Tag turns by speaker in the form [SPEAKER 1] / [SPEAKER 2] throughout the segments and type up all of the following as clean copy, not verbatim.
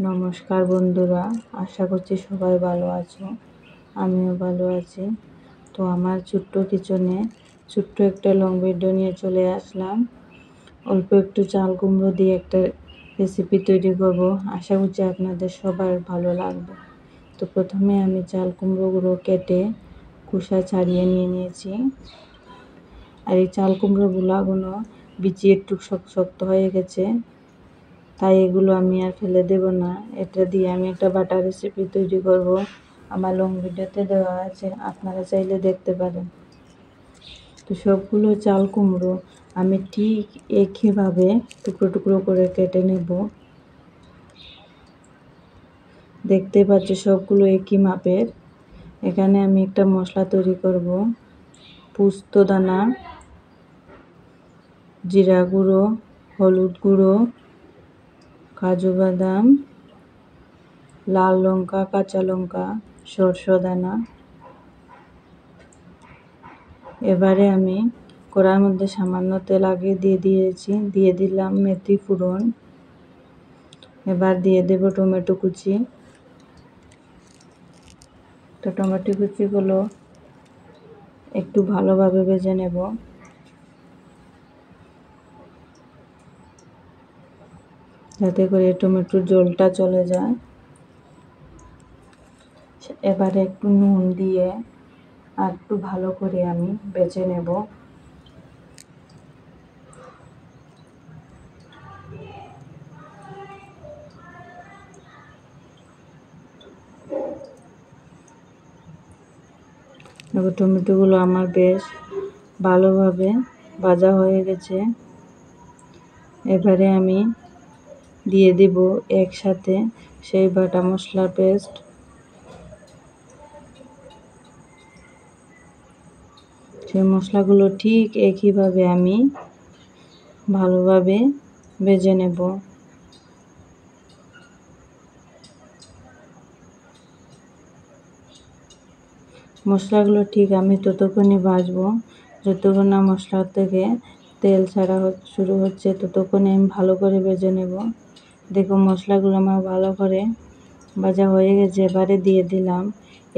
[SPEAKER 1] নমস্কার বন্ধুরা, আশা করছি সবাই ভালো আছো। আমিও ভালো আছি। তো আমার ছোট্ট কিচেনে ছোট্ট একটা লং ভিডিও নিয়ে চলে আসলাম। অল্প একটু চাল কুমড়ো দিয়ে একটা রেসিপি তৈরি করব। আশা করছি আপনাদের সবার ভালো লাগবে। তো প্রথমে আমি চাল কুমড়োগুলো কেটে খোসা ছাড়িয়ে নিয়েছি। আর এই চাল কুমড়োগুলো বিচি একটু শক্ত হয়ে গেছে, তাই এগুলো আমি আর ফেলে দেব না। এটা দিয়ে আমি একটা বাটার রেসিপি তৈরি করব। আমার লং ভিডিওতে দেওয়া আছে, আপনারা চাইলে দেখতে পারেন। তো সবগুলো চাল কুমড়ো আমি ঠিক একইভাবে টুকরো টুকরো করে কেটে নেব। দেখতে পাচ্ছি সবগুলো একই মাপের। এখানে আমি একটা মশলা তৈরি করব। পোস্ত দানা, জিরা গুঁড়ো, হলুদ গুঁড়ো, কাজু বাদাম, লাল লঙ্কা, কাঁচা লঙ্কা, সরষে দানা। এবারে আমি কড়াইয়ের মধ্যে সামান্য তেল আগে দিয়ে দিলাম মেথি ফোড়ন। এবার দিয়ে দেব টমেটো কুচি। তো টমেটো কুচিগুলো একটু ভালোভাবে ভেজে নেব। যাতে করে টমেটোর জলটা চলে যায়। এবারে একটু নুন দিয়ে আর একটু ভালো করে আমি ভেজে নেব। দেখো টমেটোগুলো আমার বেশ ভালোভাবে ভাজা হয়ে গেছে। এবারে আমি দিয়ে দিব একসাথে সেই বাটা মশলার পেস্ট। সেই মশলাগুলো ঠিক একইভাবে আমি ভালোভাবে ভেজে নেব। মশলাগুলো ঠিক আমি ততক্ষণই ভাজবো যতক্ষণ না মশলার থেকে তেল ছাড়া শুরু হচ্ছে, ততক্ষণে আমি ভালো করে ভেজে নেব। দেখো মশলাগুলো আমার ভালো করে ভাজা হয়ে গেছে। এবারে দিয়ে দিলাম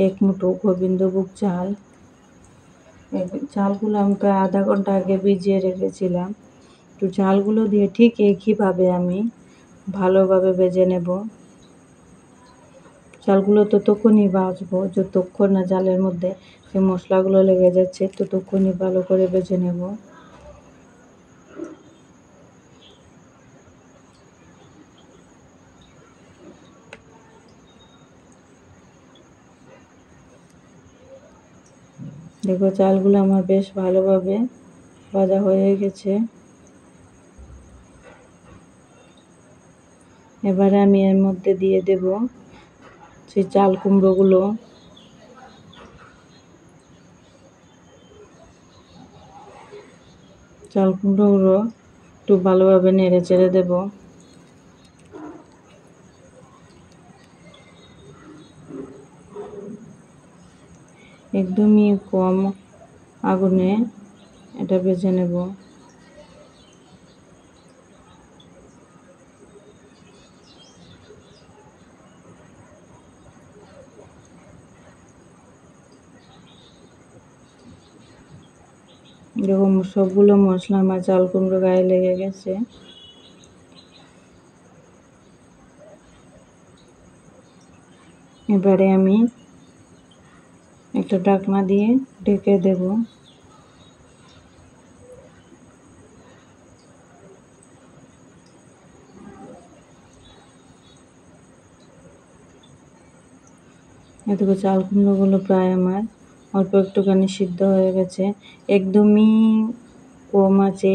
[SPEAKER 1] 1 মুঠো গোবিন্দভোগ চাল। চালগুলো আমি প্রায় আধা ঘন্টা আগে ভিজিয়ে রেখেছিলাম। তো চালগুলো দিয়ে ঠিক একইভাবে আমি ভালোভাবে ভেজে নেব। চালগুলো ততক্ষণই ভাজবো যতক্ষণ না চালের মধ্যে সেই মশলাগুলো লেগে যাচ্ছে, ততক্ষণই ভালো করে ভেজে নেব। দেখো চালগুলো আমার বেশ ভালোভাবে ভাজা হয়ে গেছে। এবারে আমি এর মধ্যে দিয়ে দেব সেই চাল কুমড়োগুলো। চাল কুমড়োগুলো একটু ভালোভাবে নেড়ে চেড়ে দেব। একদমই কম আগুনে এটা ভেজে নেব। এরকম সবগুলো মশলা আমার চাল কুমড়ো গায়ে লেগে গেছে। এবারে আমি একটা ঢাকনা দিয়ে ঢেকে দেব। এদিকে চাল কুমড়োগুলো প্রায় আমার অল্প একটুখানি সিদ্ধ হয়ে গেছে। একদমই কম আঁচে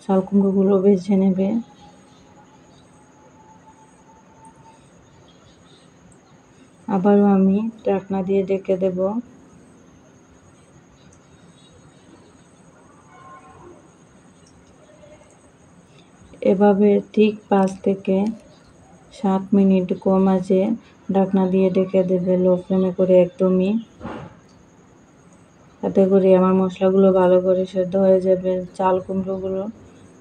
[SPEAKER 1] চাল কুমড়োগুলো ভেজে নেবে। আবারও আমি ঢাকনা দিয়ে ঢেকে দেব। এভাবে ঠিক 5 থেকে 7 মিনিট কম আঁচে ঢাকনা দিয়ে ঢেকে দেবে, লো ফ্লেমে করে একদমই। তাতে করে আমার মশলাগুলো ভালো করে সেদ্ধ হয়ে যাবে, চাল কুমড়োগুলো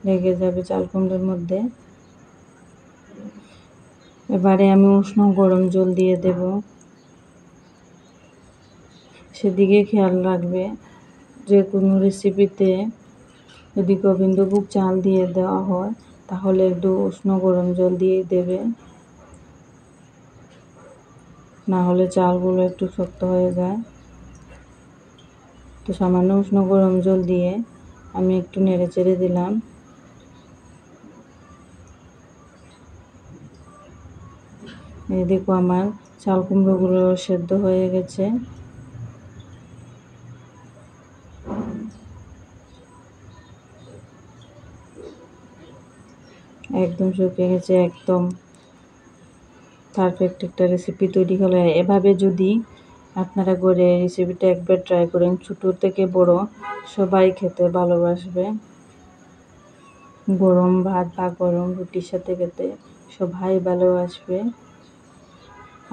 [SPEAKER 1] লেগে যাবে চাল কুমড়োর মধ্যে। এবারে আমি উষ্ণ গরম জল দিয়ে দেব। সেদিকে খেয়াল রাখবে, যে কোনো রেসিপিতে যদি গোবিন্দভোগ চাল দিয়ে দেওয়া হয় তাহলে একটু উষ্ণ গরম জল দিয়ে দেবে, না হলে চালগুলো একটু শক্ত হয়ে যায়। তো সামান্য উষ্ণ গরম জল দিয়ে আমি একটু নেড়ে চেড়ে দিলাম। এই দেখো আমার চাল কুমড়োগুলো সেদ্ধ হয়ে গেছে। একদম শুকিয়ে গেছে, একদম পারফেক্ট একটা রেসিপি তৈরি হলো। এভাবে যদি আপনারা করে রেসিপিটা একবার ট্রাই করেন, ছোট থেকে বড় সবাই খেতে ভালোবাসবে। গরম ভাত বা গরম রুটির সাথে খেতে সবাই ভালোবাসবে।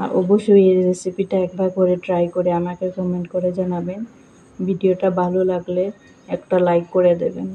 [SPEAKER 1] আর অবশ্যই এই রেসিপিটা একবার করে ট্রাই করে আমাকে কমেন্ট করে জানাবেন। ভিডিওটা ভালো লাগলে একটা লাইক করে দেবেন।